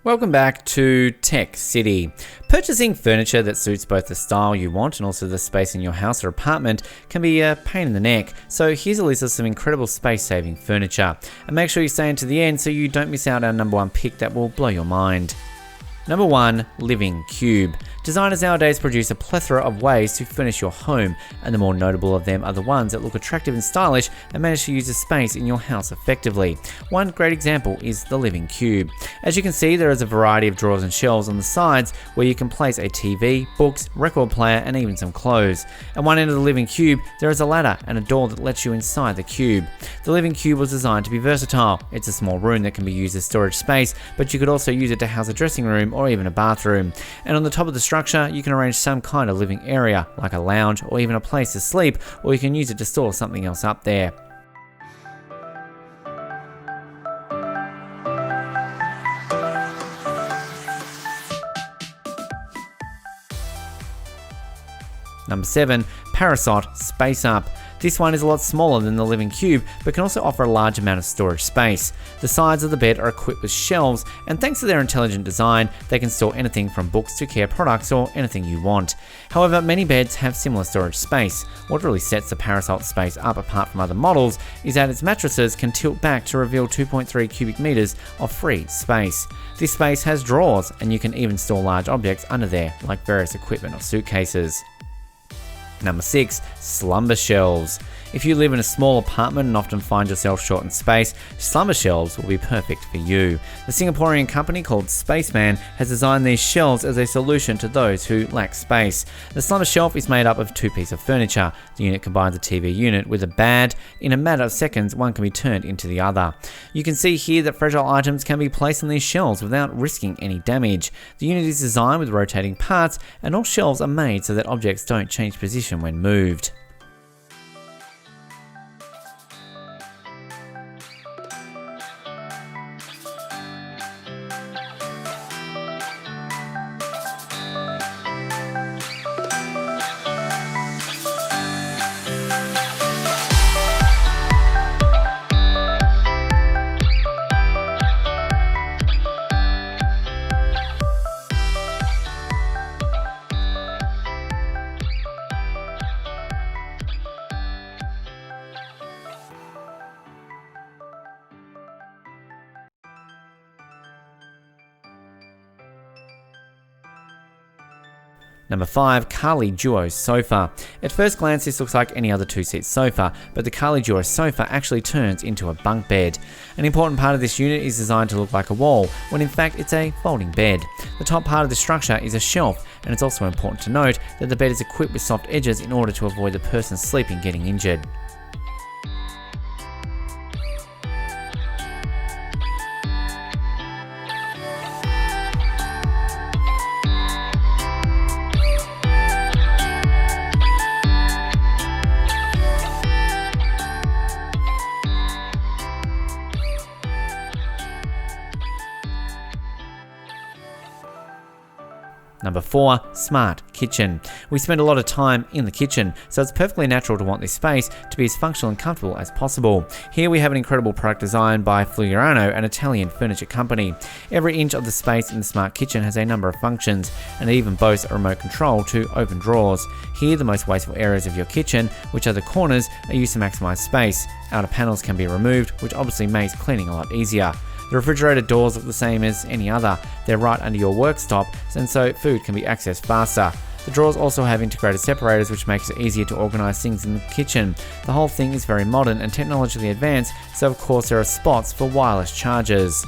Welcome back to Tech City. Purchasing furniture that suits both the style you want and also the space in your house or apartment can be a pain in the neck. So here's a list of some incredible space-saving furniture. And make sure you stay until the end so you don't miss out on our number one pick that will blow your mind. Number 1. Living Cube. Designers nowadays produce a plethora of ways to furnish your home, and the more notable of them are the ones that look attractive and stylish and manage to use the space in your house effectively. One great example is the Living Cube. As you can see, there is a variety of drawers and shelves on the sides where you can place a TV, books, record player, and even some clothes. At one end of the Living Cube, there is a ladder and a door that lets you inside the cube. The Living Cube was designed to be versatile. It's a small room that can be used as storage space, but you could also use it to house a dressing room or even a bathroom. And on the top of the structure, you can arrange some kind of living area, like a lounge or even a place to sleep, or you can use it to store something else up there. Number 7. Parasot Space Up. This one is a lot smaller than the Living Cube, but can also offer a large amount of storage space. The sides of the bed are equipped with shelves, and thanks to their intelligent design, they can store anything from books to care products or anything you want. However, many beds have similar storage space. What really sets the Parasot Space Up apart from other models is that its mattresses can tilt back to reveal 2.3 cubic meters of free space. This space has drawers, and you can even store large objects under there, like various equipment or suitcases. Number 6. Slumber Shelves. If you live in a small apartment and often find yourself short in space, slumber shelves will be perfect for you. The Singaporean company called Spaceman has designed these shelves as a solution to those who lack space. The slumber shelf is made up of two pieces of furniture. The unit combines a TV unit with a bed. In a matter of seconds, one can be turned into the other. You can see here that fragile items can be placed on these shelves without risking any damage. The unit is designed with rotating parts, and all shelves are made so that objects don't change position when moved. Number 5. Khuu Duo Sofa. At first glance, this looks like any other two-seat sofa, but the Khuu Duo Sofa actually turns into a bunk bed. An important part of this unit is designed to look like a wall, when in fact it's a folding bed. The top part of the structure is a shelf, and it's also important to note that the bed is equipped with soft edges in order to avoid the person sleeping getting injured. Number 4. Smart Kitchen. We spend a lot of time in the kitchen, so it's perfectly natural to want this space to be as functional and comfortable as possible. Here we have an incredible product designed by Fluriano, an Italian furniture company. Every inch of the space in the Smart Kitchen has a number of functions, and it even boasts a remote control to open drawers. Here, the most wasteful areas of your kitchen, which are the corners, are used to maximize space. Outer panels can be removed, which obviously makes cleaning a lot easier. The refrigerator doors look the same as any other. They're right under your worktop, and so food can be accessed faster. The drawers also have integrated separators, which makes it easier to organize things in the kitchen. The whole thing is very modern and technologically advanced, so of course there are spots for wireless chargers.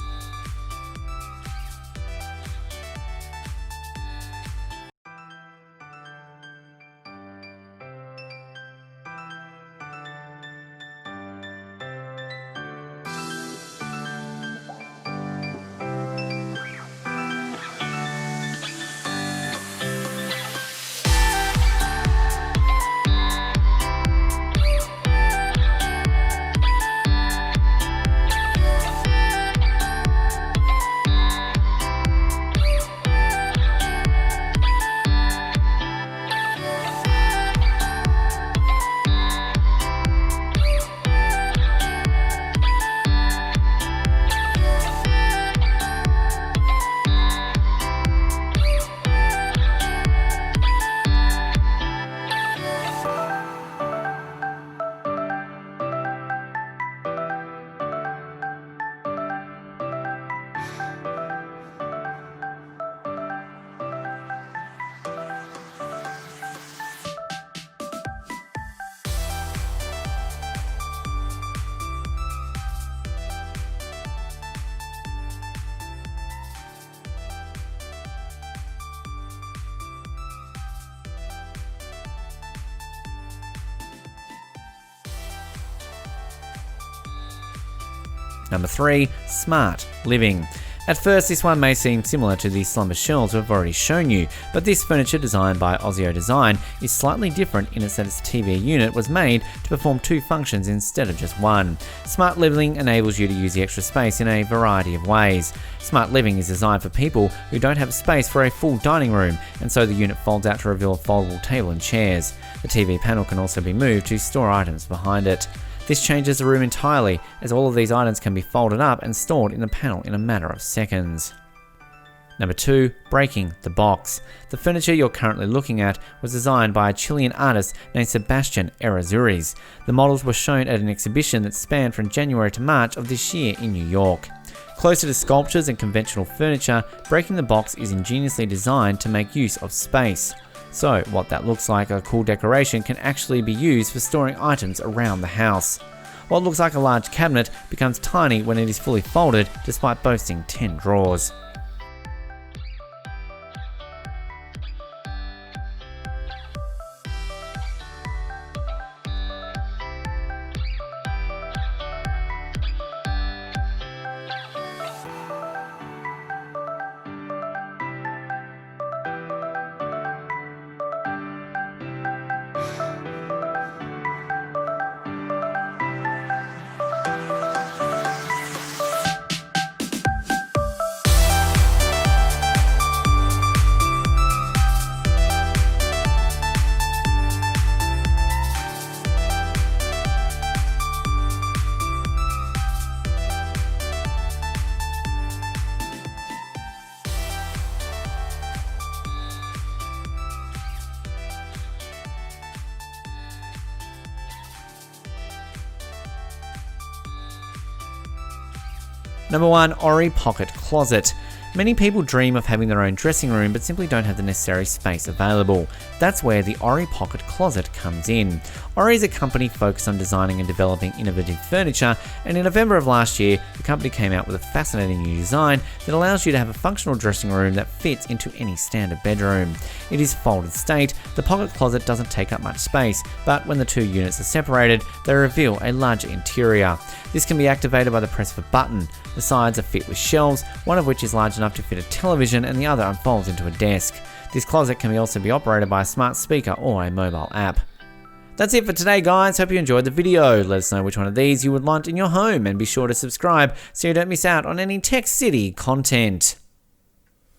Number 3. Smart living. At first, this one may seem similar to the slumber shelves we've already shown you, but this furniture designed by Ozio Design is slightly different in that its TV unit was made to perform 2 functions instead of just one. Smart living enables you to use the extra space in a variety of ways. Smart living is designed for people who don't have space for a full dining room, and so the unit folds out to reveal a foldable table and chairs. The TV panel can also be moved to store items behind it. This changes the room entirely, as all of these items can be folded up and stored in the panel in a matter of seconds. Number 2. Breaking the box. The furniture you're currently looking at was designed by a Chilean artist named Sebastian Errázuriz. The models were shown at an exhibition that spanned from January to March of this year in New York. Closer to sculptures and conventional furniture, Breaking the Box is ingeniously designed to make use of space. So what that looks like a cool decoration can actually be used for storing items around the house. What looks like a large cabinet becomes tiny when it is fully folded, despite boasting 10 drawers. Number 1. Ori Pocket Closet. Many people dream of having their own dressing room but simply don't have the necessary space available. That's where the Ori Pocket Closet comes in. Ori is a company focused on designing and developing innovative furniture, and in November of last year, the company came out with a fascinating new design that allows you to have a functional dressing room that fits into any standard bedroom. It is folded state. The pocket closet doesn't take up much space, but when the 2 units are separated, they reveal a larger interior. This can be activated by the press of a button. The sides are fit with shelves, one of which is large enough to fit a television and the other unfolds into a desk. This closet can also be operated by a smart speaker or a mobile app. That's it for today, guys. Hope you enjoyed the video. Let us know which one of these you would want in your home, and be sure to subscribe so you don't miss out on any Tech City content.